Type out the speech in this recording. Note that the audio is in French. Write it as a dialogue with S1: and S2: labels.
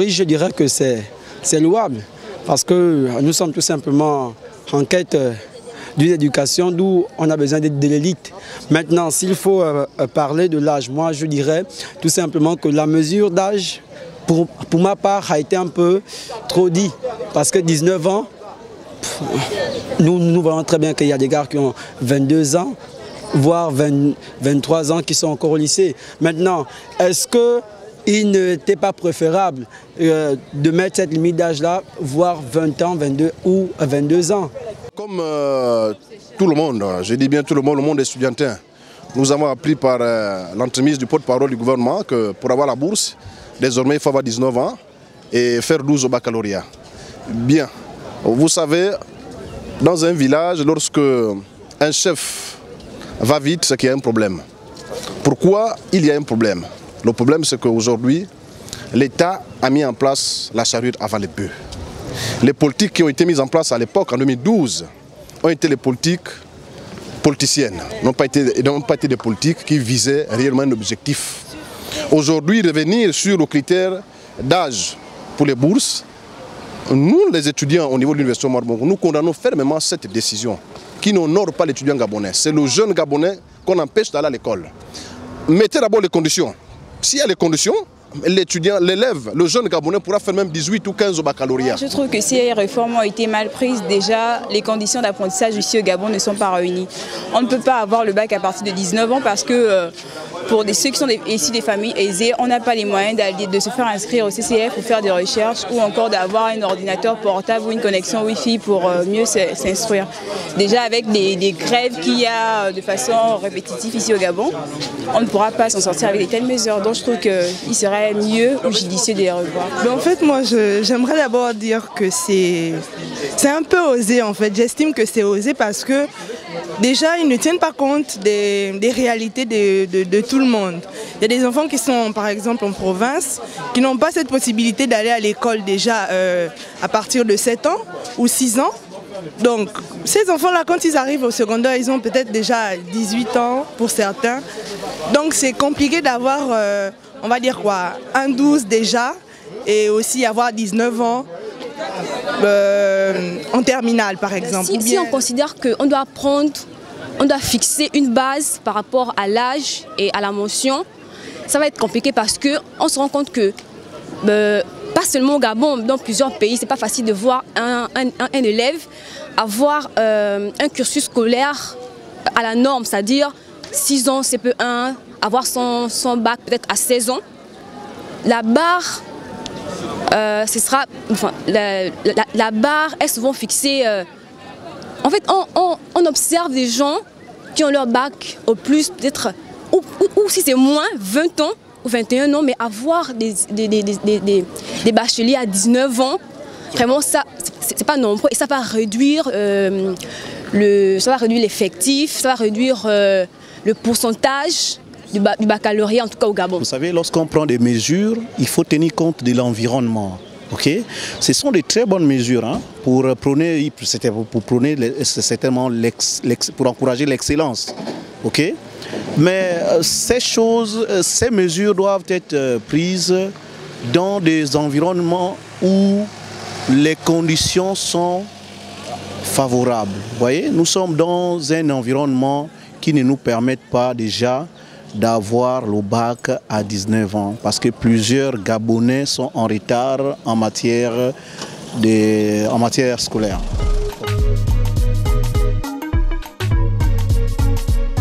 S1: Oui, je dirais que c'est louable parce que nous sommes tout simplement en quête d'une éducation d'où on a besoin de l'élite. Maintenant, s'il faut parler de l'âge, moi je dirais tout simplement que la mesure d'âge, pour ma part, a été un peu trop dit. Parce que 19 ans, nous voyons très bien qu'il y a des gars qui ont 22 ans, voire 23 ans qui sont encore au lycée. Maintenant, est-ce qu'il n'était pas préférable de mettre cette limite d'âge-là, voire 20 ans, 22 ou 22 ans?
S2: Comme tout le monde, je dis bien tout le monde estudiantin, nous avons appris par l'entremise du porte-parole du gouvernement que pour avoir la bourse, désormais il faut avoir 19 ans et faire 12 au baccalauréat. Bien, vous savez, dans un village, lorsque un chef va vite, c'est qu'il y a un problème. Pourquoi il y a un problème? Le problème, c'est qu'aujourd'hui, l'État a mis en place la charrue avant les bœufs. Les politiques qui ont été mises en place à l'époque, en 2012, ont été les politiciennes, n'ont pas été des politiques qui visaient réellement un objectif. Aujourd'hui, revenir sur le critère d'âge pour les bourses, nous, les étudiants au niveau de l'Université Omar Bongo, nous condamnons fermement cette décision qui n'honore pas l'étudiant gabonais. C'est le jeune gabonais qu'on empêche d'aller à l'école. Mettez d'abord les conditions. S'il y a les conditions, l'étudiant, l'élève, le jeune gabonais pourra faire même 18 ou 15 au baccalauréat.
S3: Je trouve que si les réformes ont été mal prises, déjà les conditions d'apprentissage ici au Gabon ne sont pas réunies. On ne peut pas avoir le bac à partir de 19 ans parce que pour ceux qui sont issus des familles aisées, on n'a pas les moyens de se faire inscrire au CCF ou faire des recherches ou encore d'avoir un ordinateur portable ou une connexion Wi-Fi pour mieux s'instruire. Déjà avec des grèves qu'il y a de façon répétitive ici au Gabon, on ne pourra pas s'en sortir avec de telles mesures. Donc je trouve qu'il serait mieux ou judicieux de les revoir.
S4: En fait, moi, j'aimerais d'abord dire que c'est un peu osé, en fait. J'estime que c'est osé parce que déjà, ils ne tiennent pas compte des réalités de tout le monde. Il y a des enfants qui sont, par exemple, en province, qui n'ont pas cette possibilité d'aller à l'école déjà à partir de 7 ans ou 6 ans. Donc, ces enfants-là, quand ils arrivent au secondaire, ils ont peut-être déjà 18 ans pour certains. Donc, c'est compliqué d'avoir... on va dire quoi, un 12 déjà et aussi avoir 19 ans en terminale par exemple.
S5: Si on considère qu'on doit on doit fixer une base par rapport à l'âge et à la mention, ça va être compliqué parce qu'on se rend compte que pas seulement au Gabon, dans plusieurs pays, c'est pas facile de voir un élève avoir un cursus scolaire à la norme, c'est-à-dire 6 ans CP1, avoir son bac peut-être à 16 ans. La barre, ce sera, enfin, la barre est souvent fixée. En fait, on observe des gens qui ont leur bac au plus, peut-être, ou si c'est moins, 20 ans ou 21 ans, mais avoir des bacheliers à 19 ans, vraiment, ça, c'est pas nombreux et ça va réduire l'effectif, ça va réduire le pourcentage du baccalauréat, en tout cas au Gabon.
S6: Vous savez, lorsqu'on prend des mesures, il faut tenir compte de l'environnement. Okay? Ce sont de très bonnes mesures hein, pour prôner certainement pour encourager l'excellence. Okay? Mais ces mesures doivent être prises dans des environnements où les conditions sont favorables. Vous voyez, nous sommes dans un environnement qui ne nous permet pas déjà d'avoir le bac à 19 ans parce que plusieurs Gabonais sont en retard en matière scolaire.